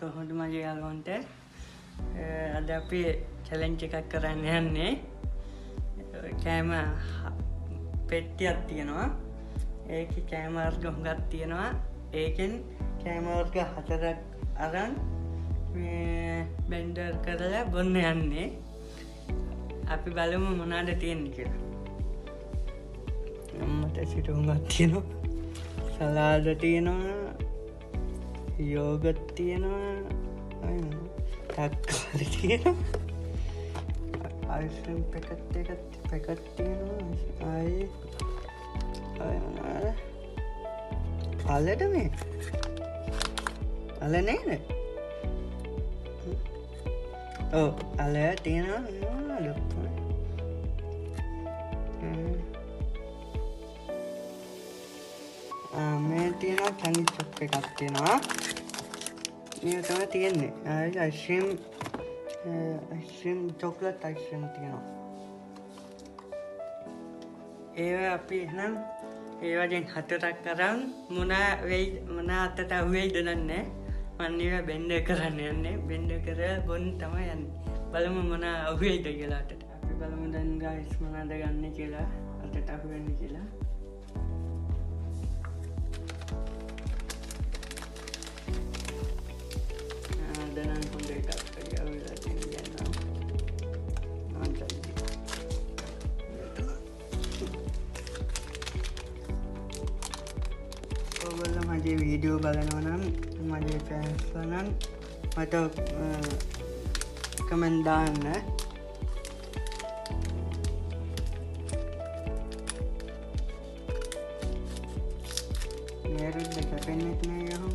කොහොමද මගේ යාළුවන්ට අද අපි චැලෙන්ජ් එකක් කරන්න යන්නේ. කෑම පෙට්ටියක් තියෙනවා. ඒකේ කෑම වර්ග හුඟක් තියෙනවා. ඒකෙන් කෑම වර්ග 4ක් අරන් මේ බෙන්ඩර් කරලා බොන්න යන්නේ. අපි බලමු මොනවද තියෙන්නේ කියලා. අම්මට සිට හුඟක් තියෙනවා. සලාද තියෙනවා. යෝගට් තියෙනවා. තක්කාලි තියෙනවා. අයිස්ක්‍රීම් පැකට් තියෙනවා. අලට මේ අල නේද? ඔව් අල තියෙනවා. මේ තියෙනවා කැන්ඩි චොප් එකක් තියෙනවා. මේ තමයි තියෙන්නේ. අයිස්ක්‍රීම් චොක්ලට් අයිස්ක්‍රීම් තියෙනවා. ඒවා අපි එහෙනම් ඒවගෙන් 4ක් අරන් මොන අතට අහුවෙයිද දන්නේ. මම ඒවා බෙන්ඩර් කරන්න යන්නේ. බෙන්ඩර් කරලා බොන්න තමයි යන්නේ. බලමු මොන අහුවෙයිද කියලා අතට. අපි බලමු දැන් ගයිස් මොනවද ගන්න කියලා අතට අහුවෙන්නේ කියලා. දැන් හොඳ එකක් අහුවෙලා තියෙනවා. ඔයගොල්ලෝ මගේ වීඩියෝ බලනවා නම් මගේ ෆෑන්ස්ලා නම් මට කමෙන්ට් දාන්න. මේරුත් දෙක පෙන්නෙත් නෑ යහම.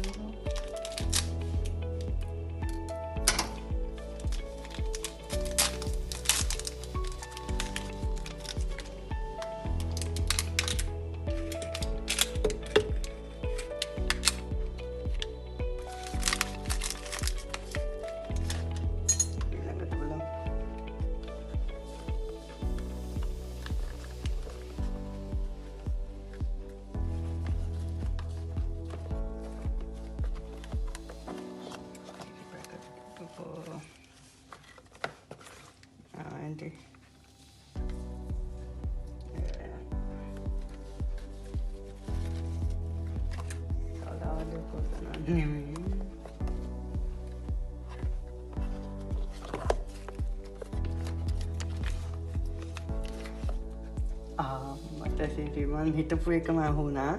මට සිටිමන් හිතපු එකම අහුණා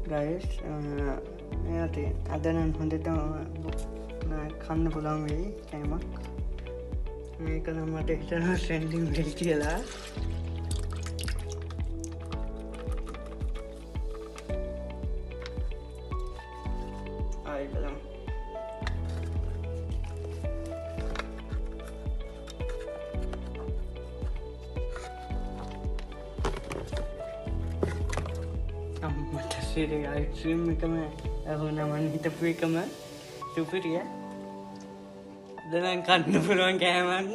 ගයිස්. අද නම් හොඳට කන්න පුළුවන් වෙයි කෑමක්. මේක නම් මට හිතනවා ට්‍රෙන්ඩින් වෙයි කියලා. ආයි බලමු. අම්මට සිරේ අයිස්ක්‍රීම් එකම අහුණා. මං හිතපු එකම සුපිරිය. දැන් කන්න පුළුවන් කෑමක්.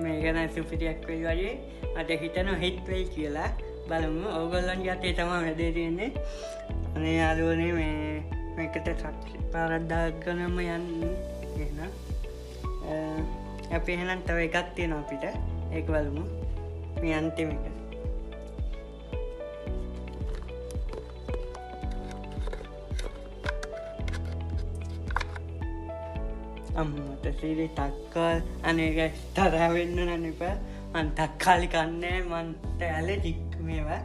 මේ ගැන සුපිරියක් වෙයි වගේ මට හිතෙනවා හිට් වෙයි කියලා. බලමු. ඕගොල්ලන්ගේ අතේ තමයි වැඩේ තියෙන්නේ. අනේ යාළුවනේ මේකට පාරක් දාගන්නම යන්නේ. එහෙනම් අපි එහෙනම් තව එකක් තියෙනවා අපිට. ඒක බලමු. මේ අන්තිම එක. අම්මට සිරි තක්කාල් අනේ ගයිස් තරහ වෙන්න නම් එපා. මං තක්කාලි කන්නේ මන්ට ඇලර්ජික් මේවා.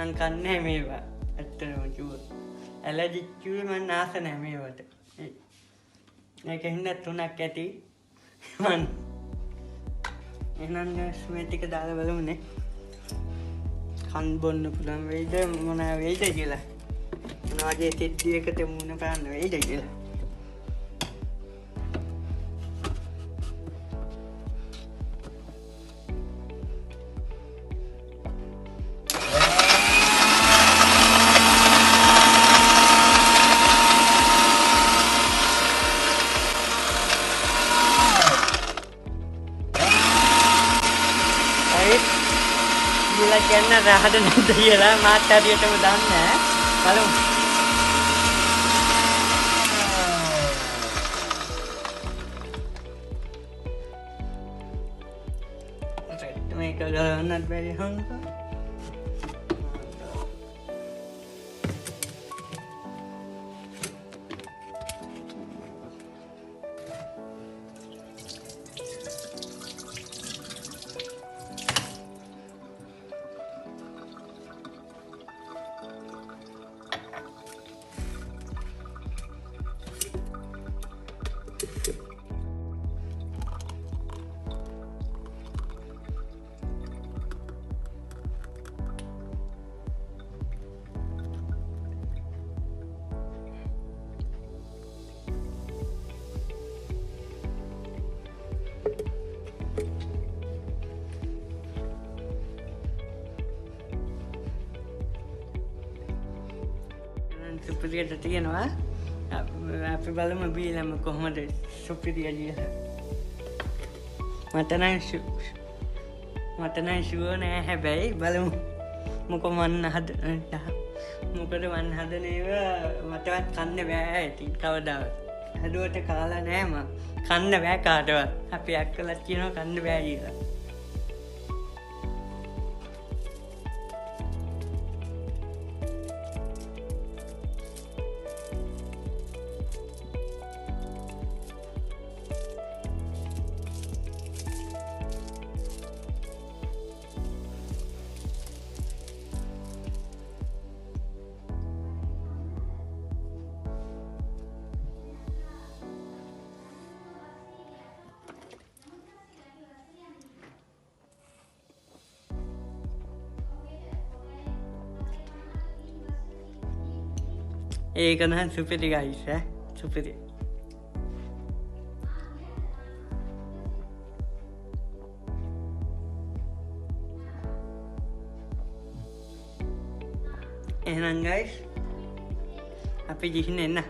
මං කන්නේ මේවා ඇත්තටම කිව්වොත් ඇලර්ජික් කිව්වේ මං ආස නැහැ මේවට ඒක හින්දා 3ක් ඇති මං එහෙනම් මේ ටික දාලා බලමුනේ කන් බොන්න පුළුවන් වෙයිද මොනවා වෙයිද කියලා මොනවාගේ තෙද්දියකට මුණ පාන්න වෙයිද කියලා ගිහලා කියන්න රහද නැද්ද කියලා මාත් හරියටම දන්නේ නැහැ. බලමු. මේක ගලවන්නත් බැරි හංකා. සුපිරියට තියෙනවා අපි බලමු බීලම කොහොමද සුපිරිය කියලා මට නම් ෂුවර් නෑ හැබැයි බලමු මොකද මන් හදන ඒවා මටවත් කන්න බෑ ඉතින් කවදාවත් හදුවට කාලා නෑ මම කන්න බෑ කාටවත් අපි අක්කලත් කියනවා කන්න බෑ කියලා ඒක නම් සුපිරි ගයිස් සුපිරි එහෙනම් ගයිස් අපි ගිහින් එන්න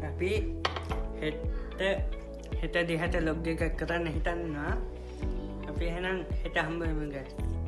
අපි හෙට දිහට ලොග් එකක් කරන්න හිතන්නවා අපි එහෙනම් හෙට හම්බ වෙමු ගයිස්